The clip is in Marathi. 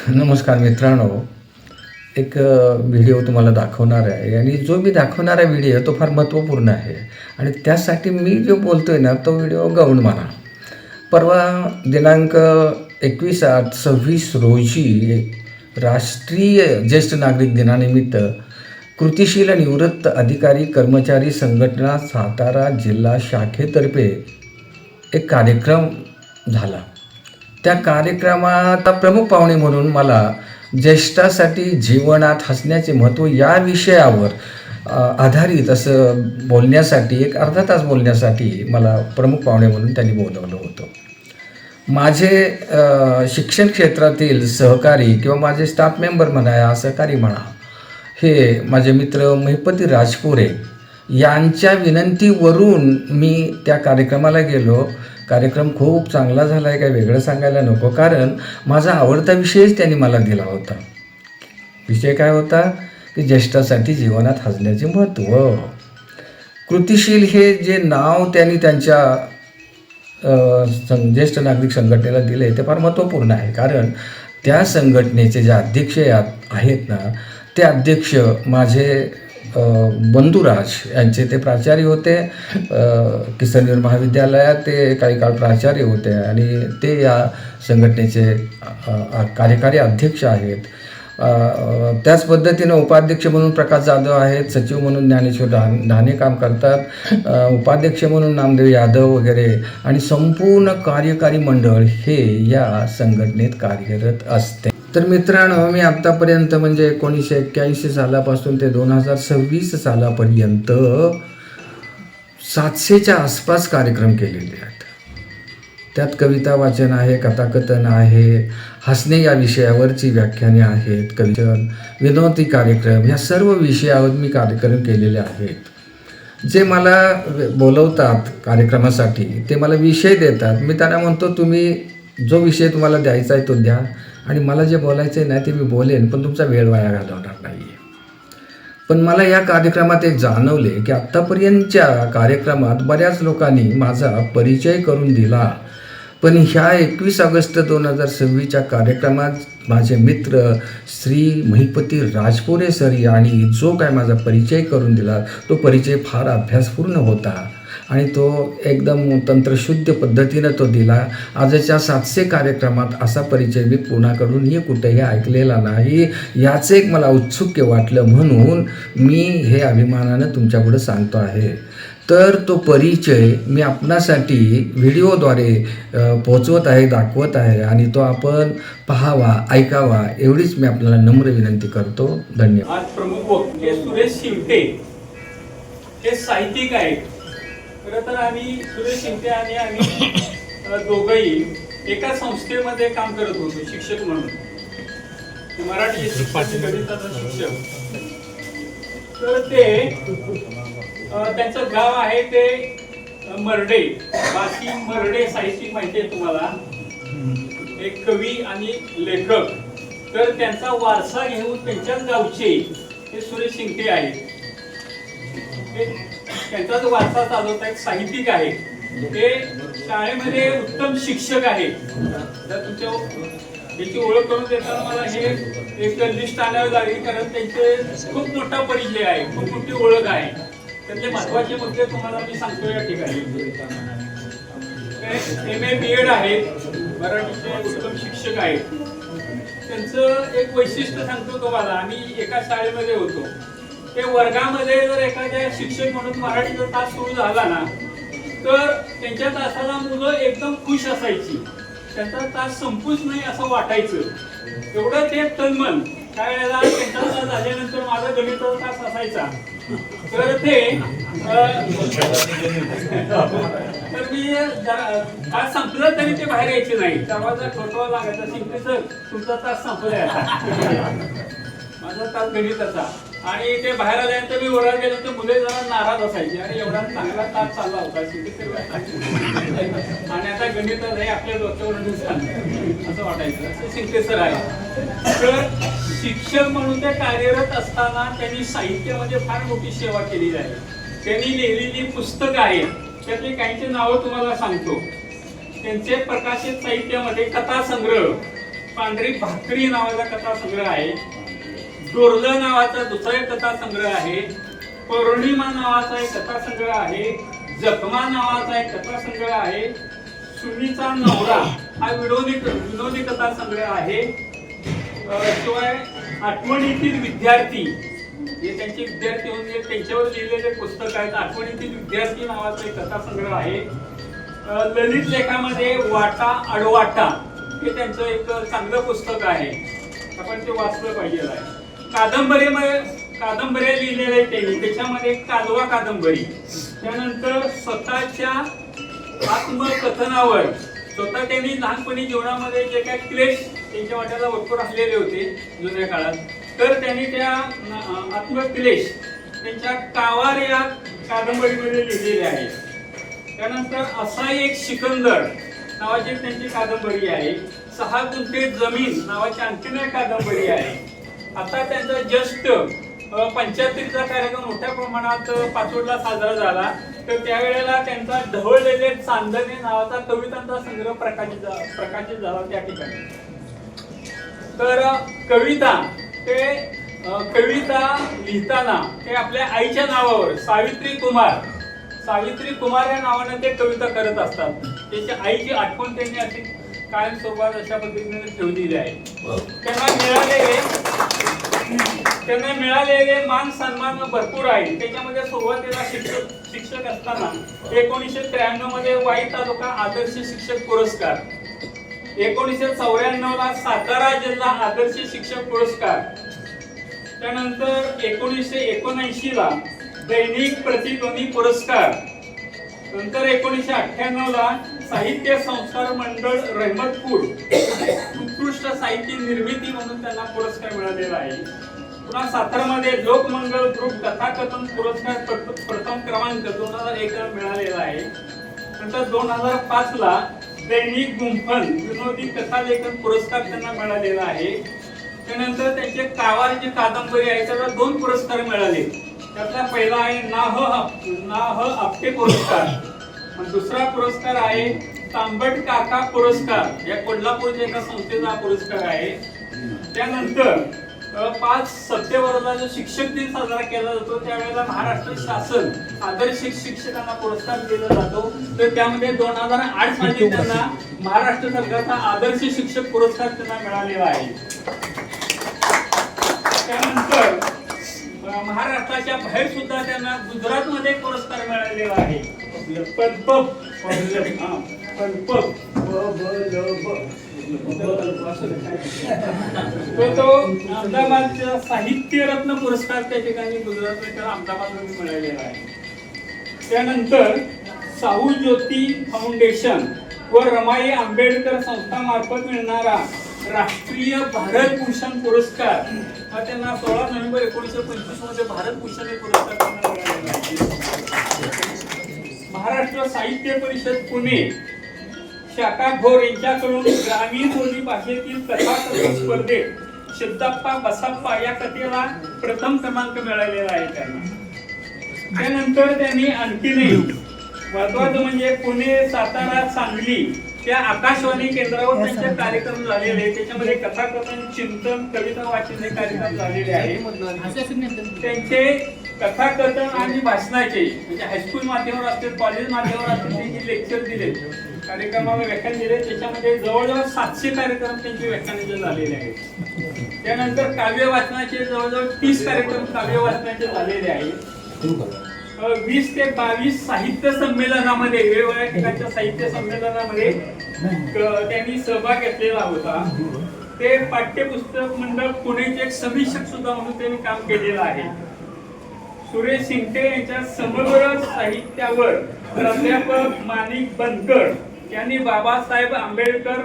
नमस्कार मित्रांनो, एक व्हिडिओ तुम्हाला दाखवणार आहे आणि जो मी दाखवणारा व्हिडिओ तो फार महत्त्वपूर्ण आहे आणि त्यासाठी मी जो बोलतो आहे ना तो व्हिडिओ गौण माना. परवा दिनांक 21/8/26 रोजी राष्ट्रीय ज्येष्ठ नागरिक दिनानिमित्त कृतिशील निवृत्त अधिकारी कर्मचारी संघटना सातारा जिल्हा शाखेतर्फे एक कार्यक्रम झाला. त्या कार्यक्रमात प्रमुख पाहुणे म्हणून मला ज्येष्ठासाठी जीवनात हसण्याचे महत्त्व या विषयावर आधारित असं बोलण्यासाठी एक अर्धा तास बोलण्यासाठी मला प्रमुख पाहुणे म्हणून त्यांनी बोलवलं होतं. माझे शिक्षण क्षेत्रातील सहकारी किंवा माझे स्टाफ मेंबर म्हणा, सहकारी म्हणा, हे माझे मित्र महिपती राजपुरे यांच्या विनंतीवरून मी त्या कार्यक्रमाला गेलो. कार्यक्रम खूप चांगला झाला आहे, काही वेगळं सांगायला नको, कारण माझा आवडता विषयच त्यांनी मला दिला होता. विषय काय होता की ज्येष्ठासाठी जीवनात हसण्याचे महत्त्व. कृतिशील हे जे नाव त्यांनी त्यांच्या ज्येष्ठ नागरिक संघटनेला दिले ते फार महत्त्वपूर्ण आहे, कारण त्या संघटनेचे जे अध्यक्ष आहेत ना, ते अध्यक्ष माझे बंधुराज यांचे ते प्राचार्य होते. किसनवीर महाविद्यालयात ते काही काळ प्राचार्य होते आणि ते या संघटनेचे कार्यकारी अध्यक्ष आहेत. त्याच पद्धतीनं उपाध्यक्ष म्हणून प्रकाश जाधव आहेत, सचिव म्हणून ज्ञानेश्वर ढाणे काम करतात, उपाध्यक्ष म्हणून नामदेव यादव वगैरे, आणि संपूर्ण कार्यकारी मंडळ हे या संघटनेत कार्यरत असते. तर मित्रांनो, मी आत्तापर्यंत म्हणजे 1981 सालापासून ते 2026 सालापर्यंत 700च्या आसपास कार्यक्रम केलेले आहेत. त्यात कविता वाचन आहे, कथाकथन आहे, हसणे या विषयावरची व्याख्याने आहेत, कविता, विनोदी कार्यक्रम, या सर्व विषयावर मी कार्यक्रम केलेले आहेत. जे मला बोलवतात कार्यक्रमासाठी ते मला विषय देतात. मी त्यांना म्हणतो, तुम्ही जो विषय तुम्हाला द्यायचा आहे तो द्या आणि मला जे बोलायचं आहे ना ते मी बोलेन, पण तुमचा वेळ वाया घालवणार नाही. पण मला या कार्यक्रमात एक जाणवले की आत्तापर्यंतच्या कार्यक्रमात बऱ्याच लोकांनी माझा परिचय करून दिला, पण ह्या 21 ऑगस्ट 2026च्या कार्यक्रमात माझे मित्र श्री महिपती राजपुरे सर यांनी जो काय माझा परिचय करून दिला तो परिचय फार अभ्यासपूर्ण होता आणि तो एकदम तंत्रशुद्ध पद्धतीनं तो दिला. आजच्या 700 कार्यक्रमात असा परिचय मी कोणाकडूनही कुठेही ऐकलेला नाही. याचं एक मला औत्सुक्य वाटलं, म्हणून मी हे अभिमानानं तुमच्यापुढं सांगतो आहे. तर तो परिचय मी आपणासाठी व्हिडिओद्वारे पोचवत आहे, दाखवत आहे आणि तो आपण पाहावा, ऐकावा एवढीच मी आपल्याला नम्र विनंती करतो. धन्यवाद. आज प्रमुख वक्ते सुरेश शिंगटे हे साहित्यिक आहेत. खरं तर आम्ही सुरेश शिंगटे आणि आम्ही दोघंही एका संस्थेमध्ये काम करत होतो शिक्षक म्हणून, मराठी गणिताचा शिक्षक. तर ते त्यांचं गाव आहे ते मर्डे, बाकी मर्डे साहित्यिक माहिती आहे तुम्हाला, एक कवी आणि लेखक. तर त्यांचा वारसा घेऊन त्यांच्याच गावचे हे सुरेश शिंगटे आहेत. त्यांचा जो वारसा चालवता एक साहित्यिक आहे, ते शाळेमध्ये उत्तम शिक्षक आहेत. तर तुमच्या त्याची ओळख करून देताना मला हे एक लिस्ट आणावी लागली, कारण त्यांचे खूप मोठा परिचय आहे, खूप मोठी ओळख आहे. त्यातले महत्वाचे मुद्दे तुम्हाला मी सांगतो या ठिकाणी. MA BEd आहेत, मराठीचे उत्तम शिक्षक आहेत. त्यांचं एक वैशिष्ट्य सांगतो तुम्हाला. आम्ही एका शाळेमध्ये होतो, ते वर्गामध्ये जर एखाद्या शिक्षक म्हणून मराठीचा तास सुरू झाला ना, तर त्यांच्या तासाला मुलं एकदम खुश असायची. त्यांचा तास संपूच नाही असं वाटायचं, एवढं ते तन्मन. त्यावेळेला त्यांचा तास झाल्यानंतर माझा गणिताचा तास असायचा, तर ते तर मी तास संपलं तरी ते बाहेर यायचे नाही. दरवाजा ठोठवा लागायचा, शिंपे सर तुमचा तास संपलाय आता, माझा तास गणिताचा. आणि ते बाहेर आल्यानंतर मी ओरडा गेलो तर मुले जरा नाराज असायचे, आणि एवढा चांगला तास चालला होता आणि आता गणितात हे आपल्या डोक्यावर असं वाटायचं. असं शिंपे सर आहे. तर शिक्षक म्हणून ते कार्यरत असताना त्यांनी साहित्यामध्ये फार मोठी सेवा केलेली आहे. त्यांनी लिहिलेली पुस्तकं आहेत, त्यातली काहींची नावं तुम्हाला सांगतो. त्यांचे प्रकाशित साहित्यामध्ये कथा संग्रह, पांढरी भाकरी नावाचा कथा संग्रह आहे, डोरलं नावाचा दुसरा एक कथा संग्रह आहे, पौर्णिमा नावाचा एक कथा संग्रह आहे, जखमा नावाचा एक कथा संग्रह आहे, सुनीचा नवरा हा विनोदी कथा संग्रह आहे, शिवाय आठवणीतील विद्यार्थी हे त्यांचे विद्यार्थी होते त्यांच्यावर लिहिलेले पुस्तक आहेत, आठवणीतील विद्यार्थी नावाचा एक कथा संग्रह आहे, ललित लेखामध्ये वाटा अडवाटा हे त्यांचं एक चांगलं पुस्तक आहे, आपण ते वाचलं पाहिजे आहे. कादंबऱ्या लिहिलेल्या आहेत त्यांनी, त्याच्यामध्ये कालवा कादंबरी, त्यानंतर स्वतःच्या आत्मकथनावर स्वतः त्यांनी लहानपणी जीवनामध्ये जे काही क्लेश त्यांच्या वाट्याला भरपूर असलेले होते जुन्या काळात, तर त्यांनी त्या आत्मक्लेश त्यांच्या कावार या कादंबरीमध्ये लिहिलेले आहे. त्यानंतर असा एक सिकंदर नावाची त्यांची कादंबरी आहे, 6 गुंठे जमीन नावाची आणखीन एक कादंबरी आहे. आता त्यांचा जस्ट 75चा कार्यक्रम मोठ्या प्रमाणात पाचोडला साजरा झाला, तर त्यावेळेला त्यांचा ढवळलेले चांदणे नावाचा कवितांचा संग्रह प्रकाशित झाला त्या ठिकाणी. तर कविता लिहिताना ते आपल्या आईच्या नावावर सावित्री कुमार या नावाने ते कविता करत असतात. त्याच्या आईची आठवण त्यांनी अशी कायमस्वरूपात अशा पद्धतीने ठेवलेली आहे. त्यांना मिळालेले मान सन्मान भरपूर आहे. त्याच्यामध्ये सुरुवातीला शिक्षक असताना 1993 मध्ये वाई तालुका आदर्श शिक्षक पुरस्कार, 1994 ला सातारा जिल्हा आदर्श शिक्षक पुरस्कार, त्यानंतर 1979 ला दैनिक प्रतिध्वनी पुरस्कार, नंतर 1998 ला साहित्य संस्कार मंडळ रहमतपूर उत्कृष्ट साहित्य निर्मिती म्हणून त्यांना पुरस्कार मिळालेला आहे. पुन्हा सातारामध्ये लोकमंगल ग्रुप कथाकथन पुरस्कार प्रथम क्रमांक 2001 ला मिळालेला आहे. नंतर 2005 ला दैनिक गुंफन विनोदी कथालेखन पुरस्कार त्यांना मिळालेला आहे. त्यानंतर त्यांचे कावार जी कादंबरी आहे त्याला 2 पुरस्कार मिळाले. त्यातला पहिला आहे नाह आपटे पुरस्कार, दुसरा पुरस्कार आहे तांबट काका पुरस्कार, या कोल्हापूरच्या एका संस्थेचा पुरस्कार आहे. त्यानंतर 5 सप्टेंबरला जो शिक्षक दिन साजरा केला जातो त्यावेळेला महाराष्ट्र शासन आदर्श शिक्षकांना पुरस्कार दिला जातो, तर त्यामध्ये 2008 साली त्यांना महाराष्ट्र सरकारचा आदर्श शिक्षक पुरस्कार त्यांना मिळालेला आहे. त्यानंतर महाराष्ट्राच्या बाहेर सुद्धा त्यांना गुजरातमध्ये पुरस्कार मिळालेला आहे. तो अहमदाबादचा साहित्य रत्न पुरस्कार त्या ठिकाणी गुजरातमध्ये त्याला अहमदाबादमध्ये मिळालेला आहे. त्यानंतर साहू ज्योती फाउंडेशन व रमाई आंबेडकर संस्थामार्फत मिळणारा राष्ट्रीय भारत भूषण पुरस्कार हा त्यांना 16 नोव्हेंबर 1925 मध्ये भारत भूषण हे पुरस्कार त्यांना मिळालेला आहे. महाराष्ट्र साहित्य परिषद पुणे शाखा भोर यांच्याकडून ग्रामीण बोली भाषेतील कथाकथन स्पर्धेत शब्दाप्पा बसाप्पा या कथेला प्रथम क्रमांक मिळालेला आहे त्यांना. त्यानंतर त्यांनी आणखीनही महत्वाचं म्हणजे पुणे, सातारा, सांगली त्या आकाशवाणी केंद्रावर त्यांचे कार्यक्रम झालेले, त्याच्यामध्ये कथाकथन, चिंतन, कविता वाचन हे कार्यक्रम झालेले आहेत. त्यांचे कथाकथन आणि भाषणाचे म्हणजे हायस्कूल माध्यमावर असतील, कॉलेज माध्यमावर असतील, त्यांचे लेक्चर दिले, कार्यक्रमाला व्याख्यान दिले, त्याच्यामध्ये जवळजवळ 700 कार्यक्रम त्यांचे व्याख्यानाचे झालेले आहेत. त्यानंतर काव्य वाचनाचे जवळजवळ 30 कार्यक्रम काव्य वाचनाचे झालेले आहेत. 20 ते 22 साहित्य संमेलनामध्ये वेगवेगळ्या ठिकाणच्या साहित्य संमेलनामध्ये त्यांनी सहभाग घेतलेला होता. ते पाठ्यपुस्तक मंडळ पुणेचे एक समीक्षक सुद्धा म्हणून त्यांनी काम केलेलं आहे. सुरेश शिंगटे यांच्या समग्र साहित्यावर प्राध्यापक माणिक बनकर यांनी बाबासाहेब आंबेडकर